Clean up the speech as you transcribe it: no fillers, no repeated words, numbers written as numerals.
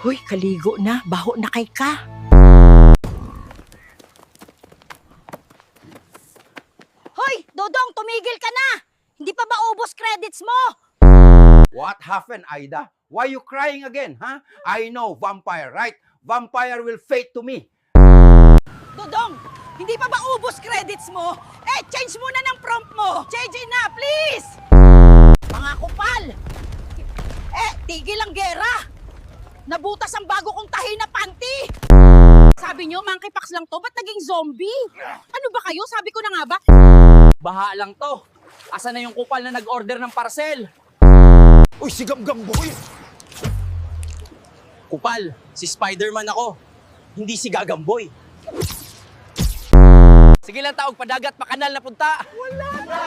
Hoy, kaligo na. Baho na kay ka. Hoy, Dodong, tumigil ka na! Hindi pa ba ubos credits mo? What happened, Aida? Why you crying again, huh? I know, vampire, right? Vampire will fade to me. Dodong, hindi pa ba ubos credits mo? Change muna ng prompt mo! Change it na, please! Mga kupal! Tigil ang gera! Nabutas ang bago kong tahi na panty! Sabi nyo, monkeypox lang to, ba't naging zombie? Ano ba kayo? Sabi ko na nga ba? Baha lang to. Asa na yung kupal na nag-order ng parcel? Uy, si Gamgam boy! Kupal, si Spider-Man ako. Hindi si Gagamboy. Sige lang taog, padagat, pakanal na punta. Wala na!